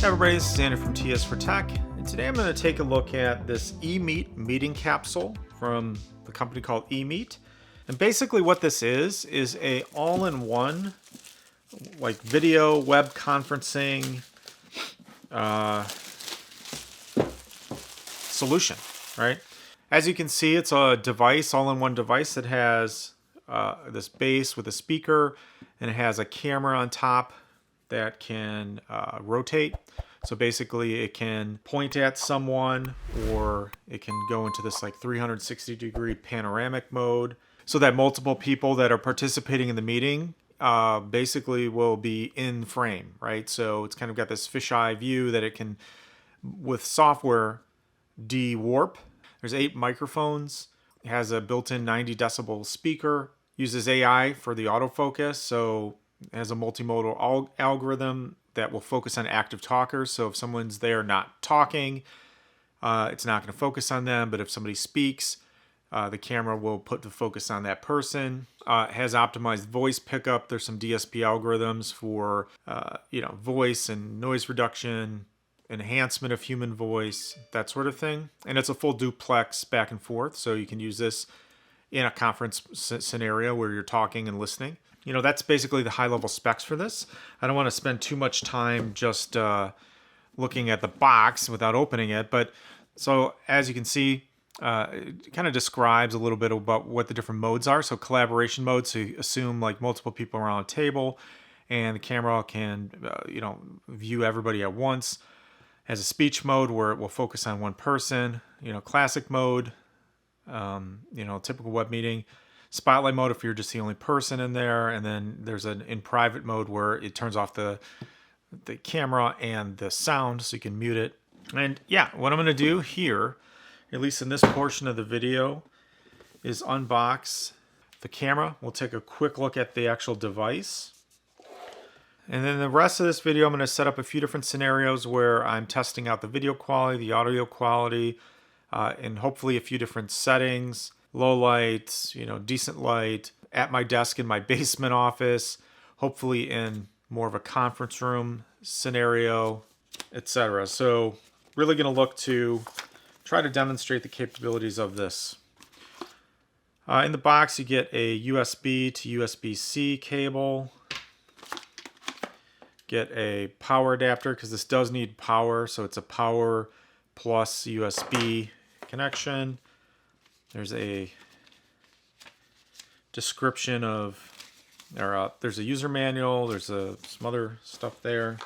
Hey everybody, this is Andrew from TS for Tech, and today I'm going to take a look at this EMEET Meeting Capsule from the company called EMEET. And basically what this is a all-in-one like video web conferencing solution, right? As you can see, it's a device, all-in-one device that has this base with a speaker, and it has a camera on top that can rotate. So basically it can point at someone, or it can go into this like 360 degree panoramic mode so that multiple people that are participating in the meeting basically will be in frame, right? So it's kind of got this fisheye view that it can, with software, de-warp. There's 8 microphones. It has a built-in 90 decibel speaker, uses AI for the autofocus, so it has a multimodal algorithm that will focus on active talkers. So if someone's there not talking, it's not going to focus on them. But if somebody speaks, the camera will put the focus on that person. It has optimized voice pickup. There's some DSP algorithms for voice and noise reduction, enhancement of human voice, that sort of thing. And it's a full duplex back and forth. So you can use this in a conference scenario where you're talking and listening. You know, that's basically the high-level specs for this. I don't want to spend too much time just looking at the box without opening it. But so as you can see, it kind of describes a little bit about what the different modes are. So collaboration mode, so you assume like multiple people around a table, and the camera can view everybody at once. Has a speech mode where it will focus on one person. Classic mode, typical web meeting. Spotlight mode if you're just the only person in there, and then there's an in private mode where it turns off the camera and the sound so you can mute it. And yeah, what I'm going to do here, at least in this portion of the video, is unbox the camera. We'll take a quick look at the actual device. And then the rest of this video, I'm going to set up a few different scenarios where I'm testing out the video quality, the audio quality, and hopefully a few different settings. Low light, decent light, at my desk in my basement office, hopefully in more of a conference room scenario, etc. So really going to look to try to demonstrate the capabilities of this. In the box, you get a USB to USB-C cable. Get a power adapter because this does need power, so it's a power plus USB connection. There's a description of, there's a user manual, there's some other stuff there.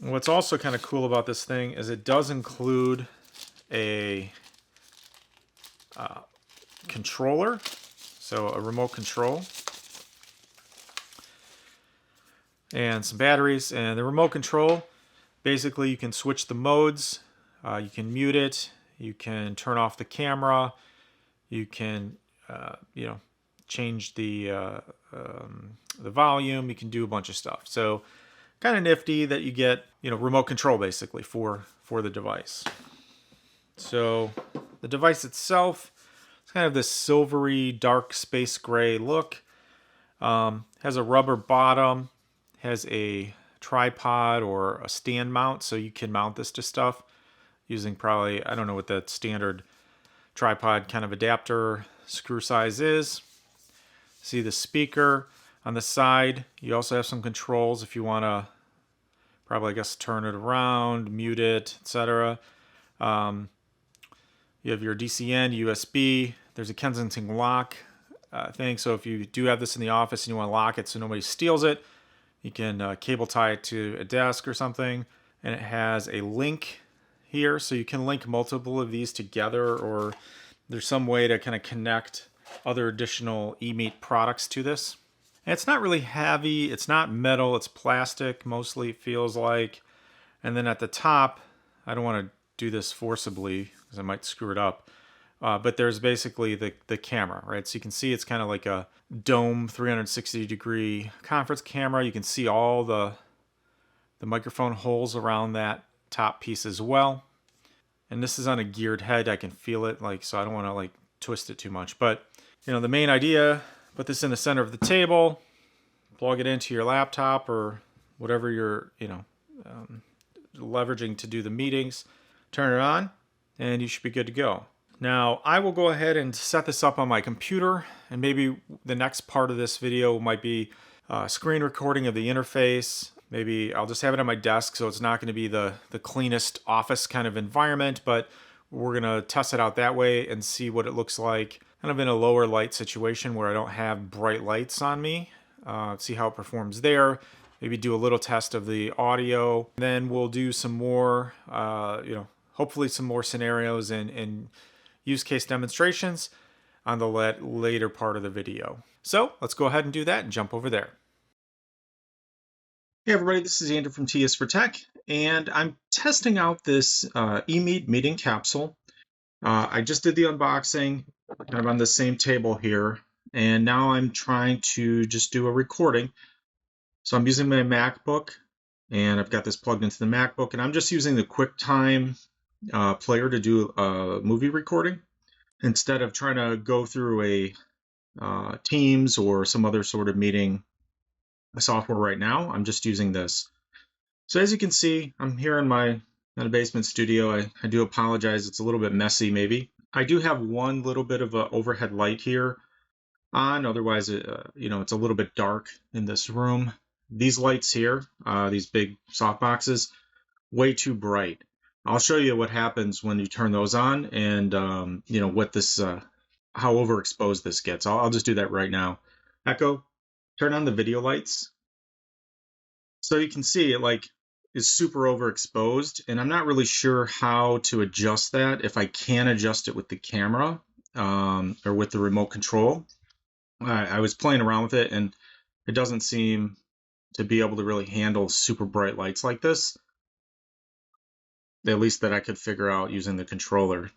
And what's also kind of cool about this thing is it does include a controller, so a remote control, and some batteries. And the remote control, basically you can switch the modes, you can mute it, you can turn off the camera, you can, change the volume. You can do a bunch of stuff. So, kind of nifty that you get, remote control basically for the device. So, the device itself, it's kind of this silvery, dark space gray look. Has a rubber bottom. Has a tripod or a stand mount, so you can mount this to stuff using probably, I don't know what that standard tripod kind of adapter screw size is. See the speaker on the side. You also have some controls if you want to probably, turn it around, mute it, etc. You have your DCN, USB. There's a Kensington lock thing. So if you do have this in the office and you want to lock it so nobody steals it, you can cable tie it to a desk or something. And it has a link here, so you can link multiple of these together, or there's some way to kind of connect other additional EMEET products to this. And it's not really heavy, it's not metal, it's plastic, mostly it feels like. And then at the top, I don't want to do this forcibly because I might screw it up, but there's basically the camera, right? So you can see it's kind of like a dome 360 degree conference camera. You can see all the microphone holes around that top piece as well. And this is on a geared head. I can feel it, so I don't want to twist it too much. But the main idea, put this in the center of the table, plug it into your laptop or whatever your leveraging to do the meetings. Turn it on, and you should be good to go. Now, I will go ahead and set this up on my computer, and maybe the next part of this video might be screen recording of the interface. Maybe I'll just have it on my desk, so it's not going to be the cleanest office kind of environment, but we're going to test it out that way and see what it looks like kind of in a lower light situation where I don't have bright lights on me. See how it performs there. Maybe do a little test of the audio. Then we'll do some more, hopefully some more scenarios and use case demonstrations on the later part of the video. So let's go ahead and do that and jump over there. Hey everybody, this is Andrew from TS for Tech, and I'm testing out this EMEET Meeting Capsule. I just did the unboxing kind of on the same table here, and now I'm trying to just do a recording. So I'm using my MacBook, and I've got this plugged into the MacBook, and I'm just using the QuickTime player to do a movie recording instead of trying to go through a Teams or some other sort of meeting software right now. I'm just using this. So as you can see, I'm here in my basement studio. I do apologize. It's a little bit messy maybe. I do have one little bit of an overhead light here on. Otherwise, it's a little bit dark in this room. These lights here, these big soft boxes, way too bright. I'll show you what happens when you turn those on and, what this, how overexposed this gets. I'll just do that right now. Echo, turn on the video lights. So you can see it is super overexposed, and I'm not really sure how to adjust that, if I can adjust it with the camera or with the remote control. I was playing around with it, and it doesn't seem to be able to really handle super bright lights like this, at least that I could figure out using the controller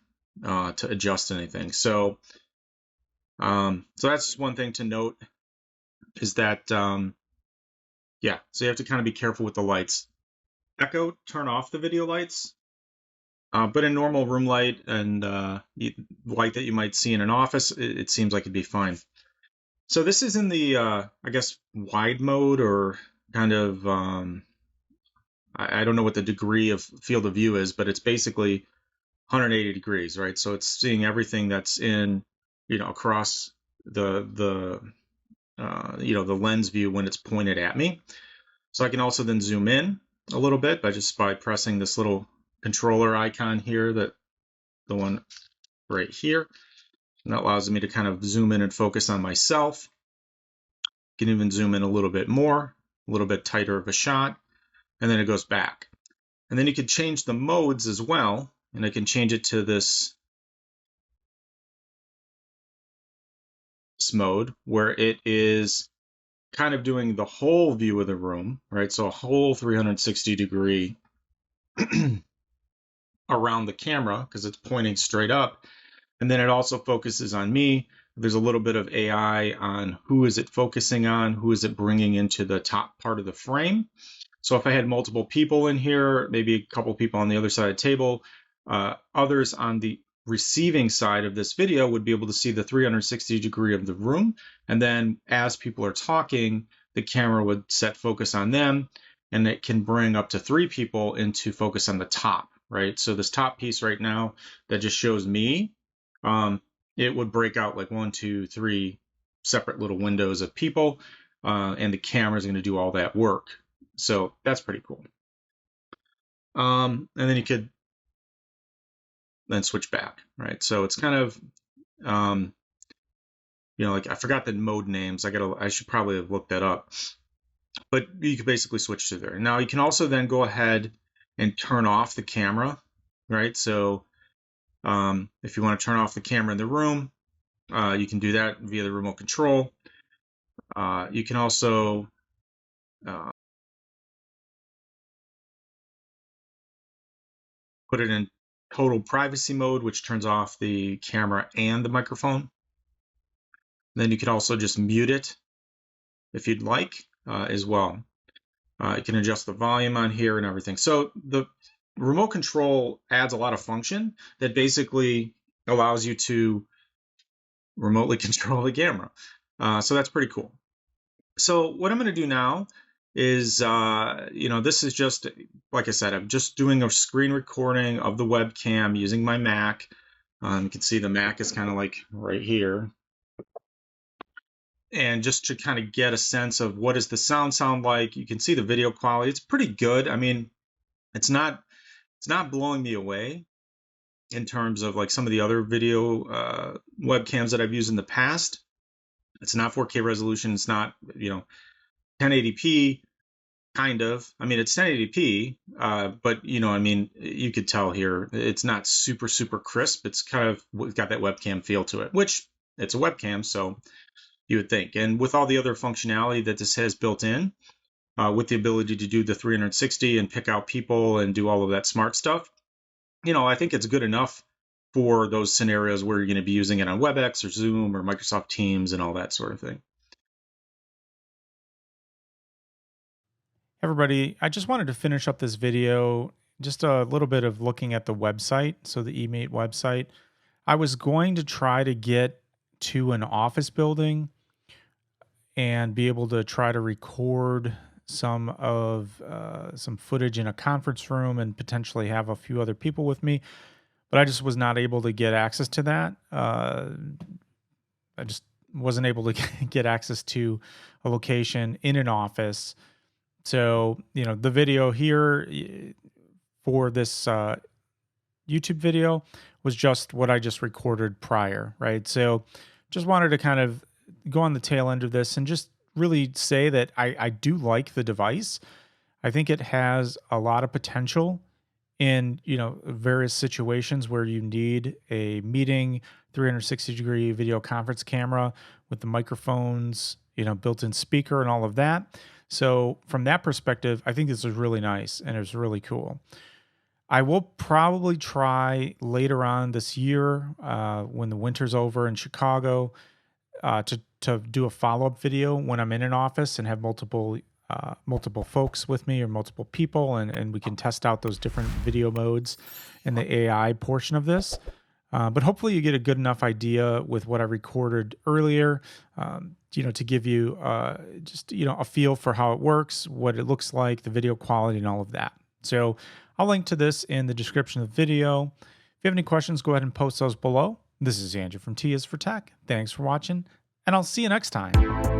to adjust anything. So that's just one thing to note, is that so you have to kind of be careful with the lights. Echo, turn off the video lights, but in normal room light and light that you might see in an office, it seems like it'd be fine. So this is in the, I guess, wide mode, or kind of, I don't know what the degree of field of view is, but it's basically 180 degrees, right? So it's seeing everything that's in, across the lens view when it's pointed at me. So I can also then zoom in a little bit by pressing this little controller icon here, the one right here. And that allows me to kind of zoom in and focus on myself. You can even zoom in a little bit more, a little bit tighter of a shot, and then it goes back. And then you can change the modes as well, and I can change it to this mode where it is kind of doing the whole view of the room, right? So a whole 360 degree around the camera, because it's pointing straight up. And then it also focuses on me. There's a little bit of AI on who is it focusing on, who is it bringing into the top part of the frame. So if I had multiple people in here, maybe a couple people on the other side of the table, others on the receiving side of this video would be able to see the 360 degree of the room. And then as people are talking, the camera would set focus on them, and it can bring up to 3 people into focus on the top, right? So this top piece right now that just shows me, it would break out like 1, 2, 3 separate little windows of people, and the camera is going to do all that work. So that's pretty cool. And then you could then switch back, right? So it's kind of, I forgot the mode names. I should probably have looked that up. But you could basically switch to there. Now you can also then go ahead and turn off the camera, right? So if you want to turn off the camera in the room, you can do that via the remote control. You can also put it in total privacy mode, which turns off the camera and the microphone. Then you could also just mute it if you'd like as well. You can adjust the volume on here and everything. So the remote control adds a lot of function that basically allows you to remotely control the camera. So that's pretty cool. So what I'm going to do now is, this is just, like I said, I'm just doing a screen recording of the webcam using my Mac. You can see the Mac is kind of like right here. And just to kind of get a sense of what does the sound like. You can see the video quality. It's pretty good. I mean, it's not blowing me away in terms of like some of the other video webcams that I've used in the past. It's not 4K resolution. It's not, 1080p, kind of. I mean, it's 1080p, but I mean, you could tell here it's not super, super crisp. It's kind of got that webcam feel to it, which it's a webcam, so you would think. And with all the other functionality that this has built in, with the ability to do the 360 and pick out people and do all of that smart stuff, I think it's good enough for those scenarios where you're going to be using it on WebEx or Zoom or Microsoft Teams and all that sort of thing. Everybody, I just wanted to finish up this video, just a little bit of looking at the website, so the eMeet website. I was going to try to get to an office building and be able to try to record some footage in a conference room and potentially have a few other people with me, but I just was not able to get access to that. I just wasn't able to get access to a location in an office. So, the video here for this YouTube video was just what I just recorded prior, right? So just wanted to kind of go on the tail end of this and just really say that I do like the device. I think it has a lot of potential in, various situations where you need a meeting 360-degree video conference camera with the microphones, built-in speaker and all of that. So from that perspective, I think this is really nice and it's really cool. I will probably try later on this year, when the winter's over in Chicago, to do a follow-up video when I'm in an office and have multiple folks with me or multiple people, and we can test out those different video modes in the AI portion of this. But hopefully you get a good enough idea with what I recorded earlier, to give you just, a feel for how it works, what it looks like, the video quality and all of that. So I'll link to this in the description of the video. If you have any questions, go ahead and post those below. This is Andrew from T is for Tech. Thanks for watching, and I'll see you next time.